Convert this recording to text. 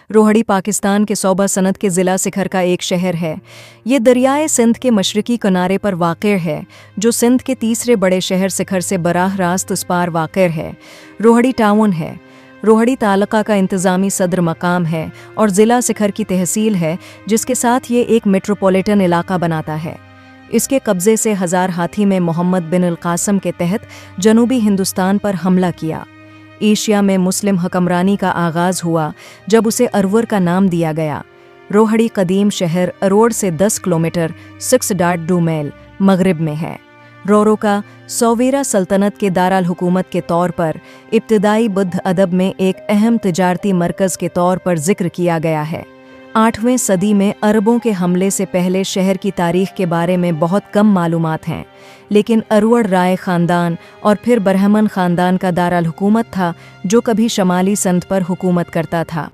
रोहड़ी पाकिस्तान के सौबा सनद के ज़िला सिखर का एक शहर है। ये दरियाए सिंध के मशरकी किनारे पर वाक़िअ है, जो सिंध के तीसरे बड़े शहर सिखर से बराह रास्त उस पार वाक़िअ है। रोहड़ी टाउन है। रोहड़ी तालुका का इंतज़ामी सदर मकाम है और ज़िला सिखर की तहसील है, जिसके साथ ये एक मेट्रोपॉलिटन इलाका बनाता है। इसके कब्ज़े से हजार हाथी में मोहम्मद बिन अल कासम के तहत जनूबी हिंदुस्तान पर हमला किया। एशिया में मुस्लिम हुक्मरानी का आगाज़ हुआ जब उसे अरवर का नाम दिया गया। रोहड़ी कदीम शहर अरोड़ से 10 किलोमीटर 6.2 मील मगरिब में है। रोरो का सौवेरा सल्तनत के दाराल हुकूमत के तौर पर इब्तिदाई बुद्ध अदब में एक अहम तिजारती मरकज़ के तौर पर जिक्र किया गया है। 8वीं सदी में अरबों के हमले से पहले शहर की तारीख़ के बारे में बहुत कम मालूमात हैं, लेकिन अरवड़ राय ख़ानदान और फिर बरहमन ख़ानदान का दाराल हुकूमत था, जो कभी शमाली सिंध पर हुकूमत करता था।